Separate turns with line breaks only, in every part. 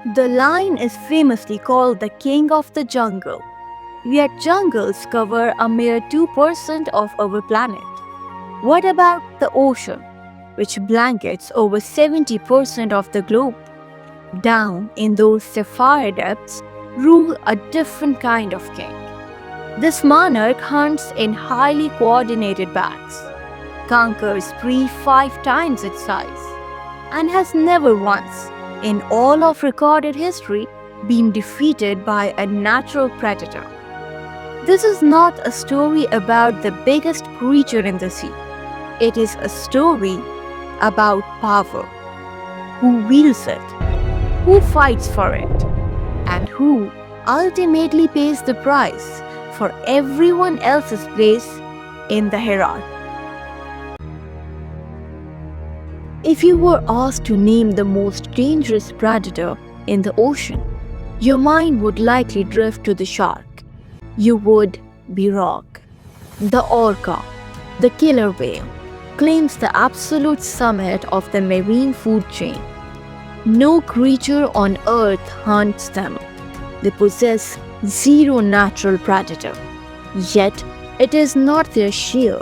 The lion is famously called the king of the jungle, yet jungles cover a mere 2% of our planet. What about the ocean, which blankets over 70% of the globe? Down in those sapphire depths rule a different kind of king. This monarch hunts in highly coordinated bands, conquers prey 5 times its size, and has never once, in all of recorded history, been defeated by a natural predator. This is not a story about the biggest creature in the sea. It is a story about power. Who wields it? Who fights for it? And who ultimately pays the price for everyone else's place in the hierarchy? If you were asked to name the most dangerous predator in the ocean, your mind would likely drift to the shark. You would be wrong. The orca, the killer whale, claims the absolute summit of the marine food chain. No creature on earth hunts them. They possess zero natural predator. Yet, it is not their sheer,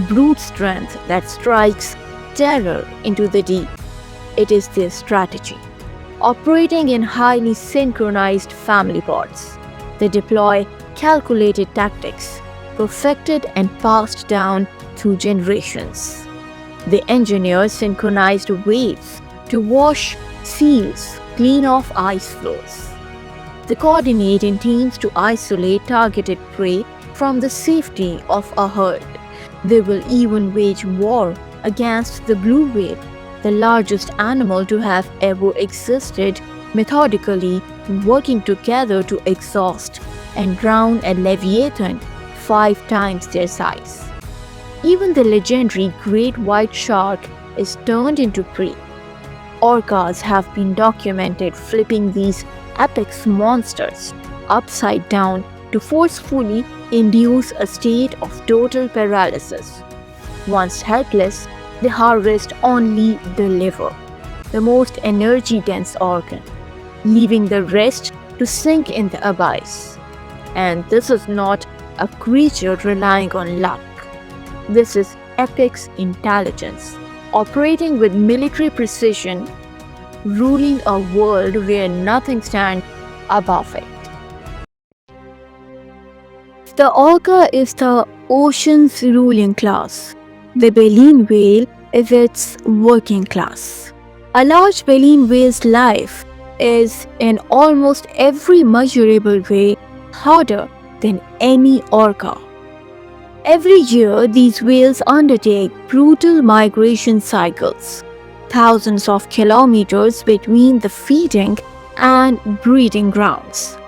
brute strength that strikes terror into the deep. It is their strategy. Operating in highly synchronized family pods, they deploy calculated tactics, perfected and passed down through generations. They engineer synchronized waves to wash seals clean off ice floes. They coordinate in teams to isolate targeted prey from the safety of a herd. They will even wage war against the blue whale, the largest animal to have ever existed, methodically working together to exhaust and drown a leviathan 5 times their size. Even the legendary great white shark is turned into prey. Orcas have been documented flipping these apex monsters upside down to forcefully induce a state of total paralysis. Once helpless, they harvest only the liver, the most energy-dense organ, leaving the rest to sink in the abyss. And this is not a creature relying on luck. This is apex intelligence, operating with military precision, ruling a world where nothing stands above it. The orca is the ocean's ruling class. The baleen whale is its working class. A large baleen whale's life is, in almost every measurable way, harder than any orca. Every year, these whales undertake brutal migration cycles, thousands of kilometers between the feeding and breeding grounds,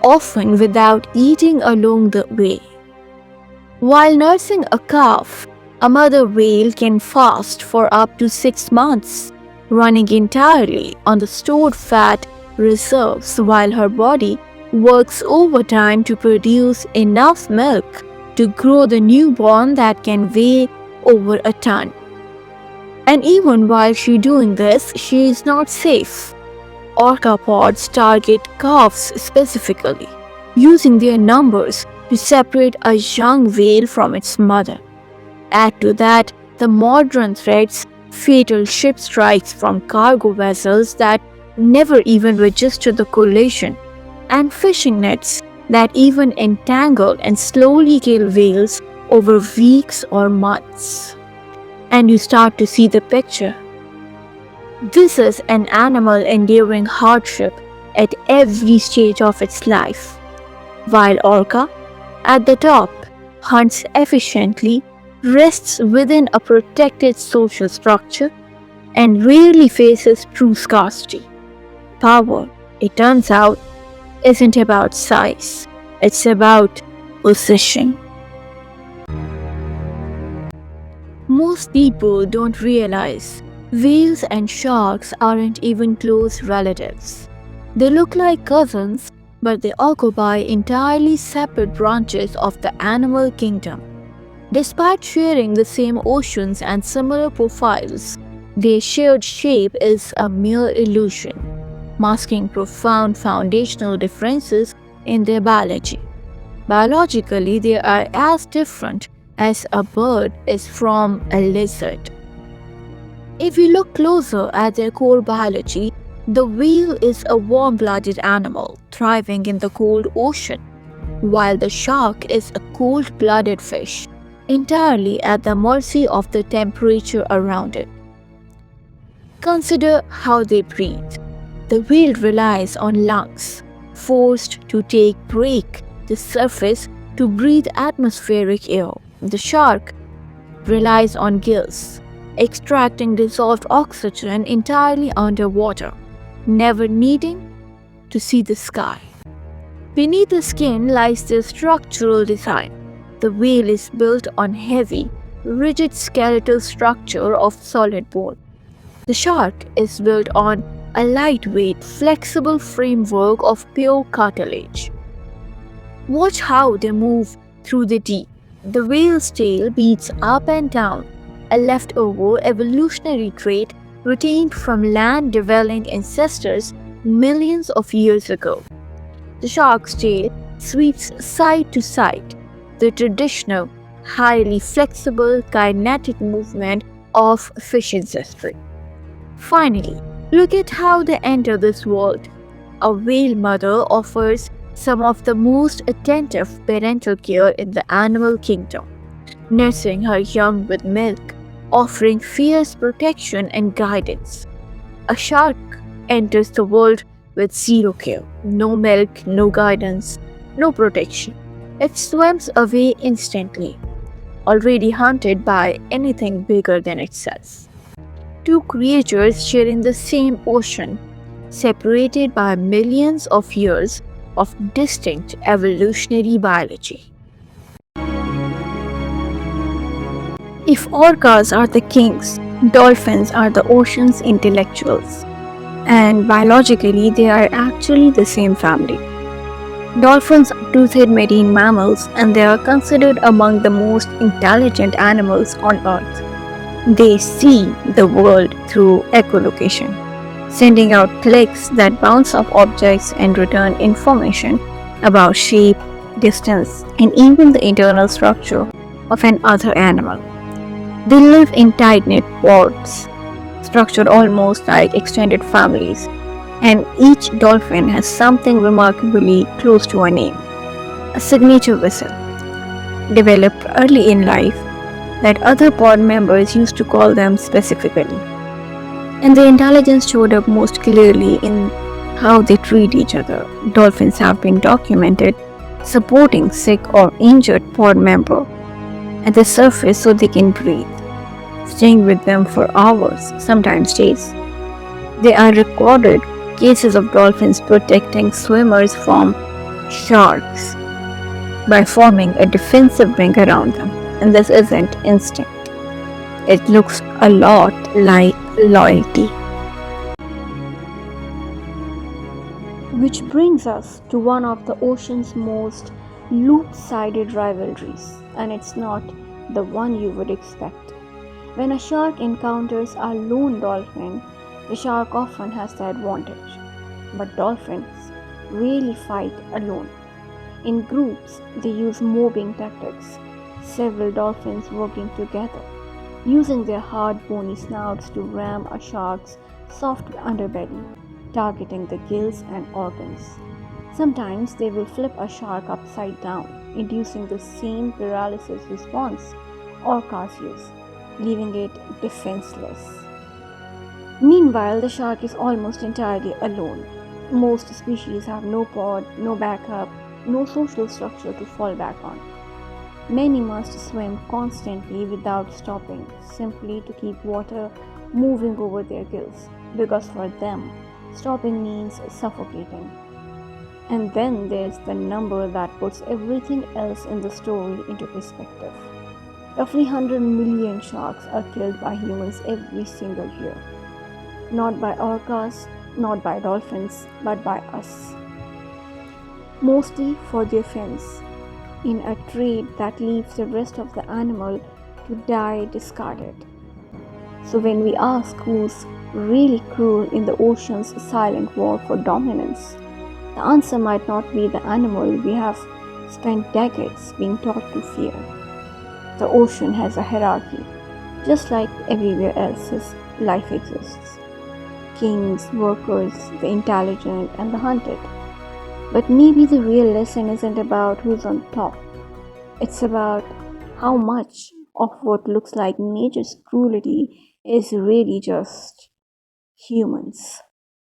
often without eating along the way. While nursing a calf, a mother whale can fast for up to 6 months, running entirely on the stored fat reserves while her body works overtime to produce enough milk to grow the newborn that can weigh over a ton. And even while she's doing this, she is not safe. Orca pods target calves specifically, using their numbers to separate a young whale from its mother. Add to that the modern threats, fatal ship strikes from cargo vessels that never even register the collision, and fishing nets that even entangle and slowly kill whales over weeks or months. And you start to see the picture. This is an animal enduring hardship at every stage of its life, while orca, at the top, hunts efficiently, rests within a protected social structure, and rarely faces true scarcity. Power, it turns out, isn't about size, it's about position. Most people don't realize whales and sharks aren't even close relatives. They look like cousins, but they occupy entirely separate branches of the animal kingdom. Despite sharing the same oceans and similar profiles, their shared shape is a mere illusion. masking profound foundational differences in their biology. Biologically, they are as different as a bird is from a lizard. If we look closer at their core biology, the whale is a warm-blooded animal thriving in the cold ocean, while the shark is a cold-blooded fish, entirely at the mercy of the temperature around it. Consider how they breathe. The whale relies on lungs, forced to break the surface to breathe atmospheric air. The shark relies on gills, extracting dissolved oxygen entirely underwater, never needing to see the sky. Beneath the skin lies the structural design. The whale is built on heavy, rigid skeletal structure of solid bone. The shark is built on a lightweight, flexible framework of pure cartilage. Watch how they move through the deep. The whale's tail beats up and down, a leftover evolutionary trait retained from land-dwelling ancestors millions of years ago. The shark's tail sweeps side to side, the traditional, highly flexible kinetic movement of fish ancestry. Finally, look at how they enter this world. A whale mother offers some of the most attentive parental care in the animal kingdom, nursing her young with milk, offering fierce protection and guidance. A shark enters the world with zero care, no milk, no guidance, no protection. It swims away instantly, already hunted by anything bigger than itself. Two creatures sharing the same ocean, separated by millions of years of distinct evolutionary biology. If orcas are the kings, dolphins are the ocean's intellectuals, and biologically they are actually the same family. Dolphins are toothed marine mammals and they are considered among the most intelligent animals on Earth. They see the world through echolocation, sending out clicks that bounce off objects and return information about shape, distance, and even the internal structure of another animal. They live in tight-knit pods, structured almost like extended families, and each dolphin has something remarkably close to a name, a signature whistle, developed early in life that other pod members used to call them specifically. And the intelligence showed up most clearly in how they treat each other. Dolphins have been documented supporting sick or injured pod member at the surface so they can breathe, staying with them for hours, sometimes days. There are recorded cases of dolphins protecting swimmers from sharks by forming a defensive ring around them. And this isn't instinct. It looks a lot like loyalty. Which brings us to one of the ocean's most loop-sided rivalries, and it's not the one you would expect. When a shark encounters a lone dolphin, the shark often has the advantage. But dolphins rarely fight alone. In groups, they use mobbing tactics, several dolphins working together, using their hard bony snouts to ram a shark's soft underbelly, targeting the gills and organs. Sometimes they will flip a shark upside down, inducing the same paralysis response orcas use, leaving it defenseless. Meanwhile, the shark is almost entirely alone. Most species have no pod, no backup, no social structure to fall back on. Many must swim constantly without stopping, simply to keep water moving over their gills, because for them, stopping means suffocating. And then there's the number that puts everything else in the story into perspective. Roughly 100 million sharks are killed by humans every single year. Not by orcas, not by dolphins, but by us. Mostly for their fins, in a trade that leaves the rest of the animal to die discarded. So when we ask who's really cruel in the ocean's silent war for dominance? The answer might not be the animal we have spent decades being taught to fear. The ocean has a hierarchy, just like everywhere else's life exists. Kings, workers, the intelligent, and the hunted. But maybe the real lesson isn't about who's on top. It's about how much of what looks like nature's cruelty is really just humans.